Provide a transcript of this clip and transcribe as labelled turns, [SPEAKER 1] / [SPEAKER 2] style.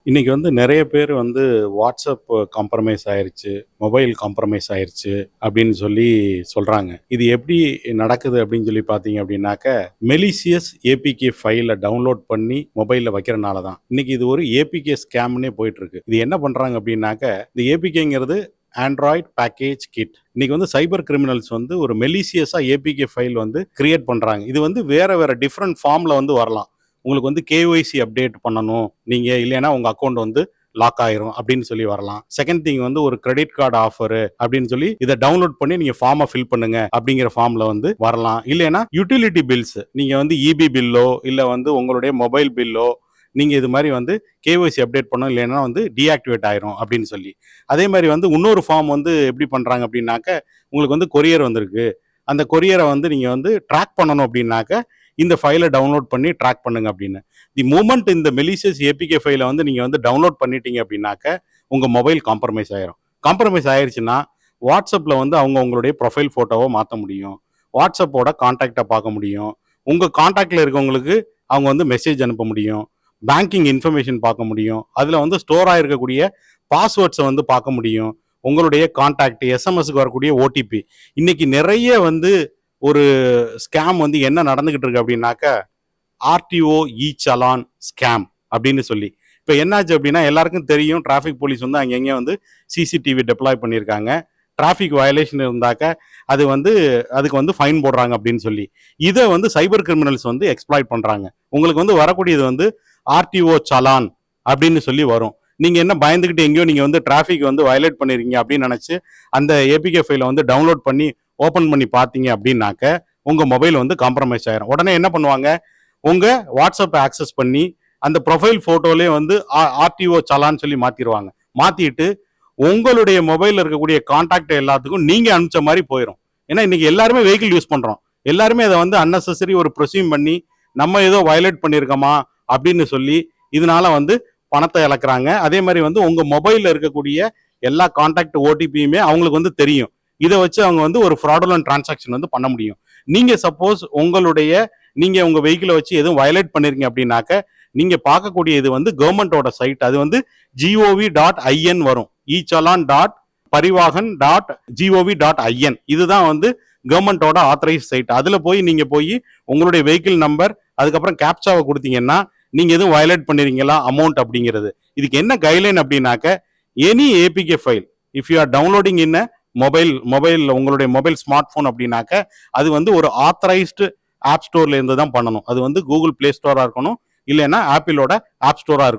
[SPEAKER 1] இன்னைக்கு நெறைய பேர் WhatsApp காம்ப்ரமைஸ் ஆயிருச்சு, மொபைல் காம்ப்ரமைஸ் ஆயிருச்சு அப்படின்னு சொல்லி சொல்றாங்க. இது எப்படி நடக்குது அப்படின்னு சொல்லி பார்த்தீங்க அப்படின்னாக்க, மெலிசியஸ் ஏபிகே ஃபைல டவுன்லோட் பண்ணி மொபைல்ல வைக்கிறனால தான். இன்னைக்கு இது ஒரு ஏபிகே ஸ்கேம்னே போயிட்டு இருக்கு. இது என்ன பண்றாங்க அப்படின்னாக்க, இந்த ஏபிகேங்கிறது ஆண்ட்ராய்ட் பேக்கேஜ் கிட். இன்னைக்கு சைபர் கிரிமினல்ஸ் ஒரு மெலிசியஸா ஏபிகே ஃபைல் கிரியேட் பண்றாங்க. இது வேற வேற டிஃப்ரெண்ட் ஃபார்ம்ல வரலாம். உங்களுக்கு கேஒய்சி அப்டேட் பண்ணணும் நீங்க, இல்லைன்னா உங்க அக்கௌண்ட் லாக் ஆயிரும் அப்படின்னு சொல்லி வரலாம். செகண்ட் திங் ஒரு கிரெடிட் கார்டு ஆஃபர் அப்படின்னு சொல்லி இதை டவுன்லோட் பண்ணி நீங்க ஃபார்மை ஃபில் பண்ணுங்க அப்படிங்கிற ஃபார்ம்ல வரலாம். இல்லைன்னா யூட்டிலிட்டி பில்ஸ், நீங்க இபி பில்லோ இல்ல உங்களுடைய மொபைல் பில்லோ நீங்க இது மாதிரி கேஒய்சி அப்டேட் பண்ணணும், இல்லைன்னா டீஆக்டிவேட் ஆயிரும் அப்படின்னு சொல்லி. அதே மாதிரி இன்னொரு ஃபார்ம் எப்படி பண்றாங்க அப்படின்னாக்க, உங்களுக்கு கொரியர் வந்திருக்கு, அந்த கொரியரை நீங்க ட்ராக் பண்ணணும் அப்படின்னாக்க இந்த ஃபைலை டவுன்லோட் பண்ணி ட்ராக் பண்ணுங்க அப்படின்னு. தி மூமெண்ட் இந்த மெலிசியஸ் ஏபிகே ஃபைலை நீங்க டவுன்லோட் பண்ணிட்டீங்க அப்படின்னாக்க உங்க மொபைல் காம்ப்ரமைஸ் ஆயிரும். காம்ப்ரமைஸ் ஆயிருச்சுன்னா வாட்ஸ்அப்ல அவங்க உங்களுடைய ப்ரொஃபைல் போட்டோவை மாற்ற முடியும், வாட்ஸ்அப்போட கான்டாக்டை பார்க்க முடியும், உங்க கான்டாக்ட்ல இருக்கவங்களுக்கு அவங்க மெசேஜ் அனுப்ப முடியும், பேங்கிங் இன்ஃபர்மேஷன் பார்க்க முடியும், அதுல ஸ்டோர் ஆயிருக்கக்கூடிய பாஸ்வேர்ட்ஸை பார்க்க முடியும், உங்களுடைய கான்டாக்ட், எஸ்எம்எஸ்க்கு வரக்கூடிய ஓடிபி. இன்னைக்கு நிறைய ஒரு ஸ்கேம் என்ன நடந்துகிட்டு இருக்கு அப்படின்னாக்க, ஆர்டிஓ இ சலான் ஸ்கேம் அப்படின்னு சொல்லி. இப்போ என்னாச்சு அப்படின்னா, எல்லாருக்கும் தெரியும் டிராஃபிக் போலீஸ் அங்கங்கே சிசிடிவி டெப்ளாய் பண்ணியிருக்காங்க. டிராஃபிக் வயலேஷன் இருந்தாக்க அது அதுக்கு ஃபைன் போடுறாங்க அப்படின்னு சொல்லி. இதை சைபர் கிரிமினல்ஸ் எக்ஸ்ப்ளாய்ட் பண்றாங்க. உங்களுக்கு வரக்கூடியது ஆர்டிஓ சலான் அப்படின்னு சொல்லி வரும். நீங்க என்ன பயந்துகிட்டு எங்கேயோ நீங்க டிராஃபிக் வயலேட் பண்ணிருக்கீங்க அப்படின்னு நினைச்சு அந்த ஏபிகே ஃபைலை டவுன்லோட் பண்ணி ஓபன் பண்ணி பார்த்தீங்க அப்படின்னாக்க உங்க மொபைல் காம்ப்ரமைஸ் ஆயிரும். உடனே என்ன பண்ணுவாங்க, உங்க வாட்ஸ்அப் ஆக்சஸ் பண்ணி அந்த ப்ரொஃபைல் போட்டோலே ஆர்டிஓ சலான்னு சொல்லி மாத்திடுவாங்க. மாத்திட்டு உங்களுடைய மொபைல்ல இருக்கக்கூடிய கான்டாக்ட் எல்லாத்துக்கும் நீங்க அனுப்பிச்ச மாதிரி போயிடும். ஏன்னா இன்னைக்கு எல்லாருமே வெஹிக்கிள் யூஸ் பண்றோம், எல்லாருமே அதை அன்னெசரி ஒரு ப்ரொசீம் பண்ணி நம்ம ஏதோ வயலேட் பண்ணியிருக்கோமா அப்படின்னு சொல்லி இதனால பணத்தை இழக்கிறாங்க. அதே மாதிரி உங்க மொபைல்ல இருக்கக்கூடிய எல்லா கான்டாக்ட் ஓடிபியுமே அவங்களுக்கு தெரியும். இதை வச்சு அவங்க ஒரு ஃப்ராடுலன்ட் டிரான்சாக்ஷன் பண்ண முடியும். நீங்க சப்போஸ் நீங்க உங்க வெஹிக்கிளை வச்சு எதுவும் வயலேட் பண்ணிருக்கீங்க அப்படின்னாக்க நீங்க பார்க்கக்கூடிய இது கவர்மெண்டோட சைட், அது gov.in வரும், echallan.parivahan.gov.in. இதுதான் கவர்மெண்டோட ஆத்தரைஸ் சைட். அதுல நீங்க உங்களுடைய வெஹிக்கிள் நம்பர் அதுக்கப்புறம் கேப்சாவை கொடுத்தீங்கன்னா நீங்க எதுவும் வயலேட் பண்ணிருக்கீங்களா அமௌண்ட் அப்படிங்கிறது. இதுக்கு என்ன கைட்லைன் அப்படின்னாக்க, any APK file if you are downloading in mobile உங்களுடைய மொபைல் ஸ்மார்ட் போன் அப்படின்னாக்க அது ஒரு ஆத்தரைஸ்டு ஆப் ஸ்டோர்ல இருந்து தான் பண்ணணும். அது கூகுள் பிளே ஸ்டோரா இருக்கணும், இல்லைன்னா ஆப்பிளோட ஆப் ஸ்டோரா இருக்கணும்.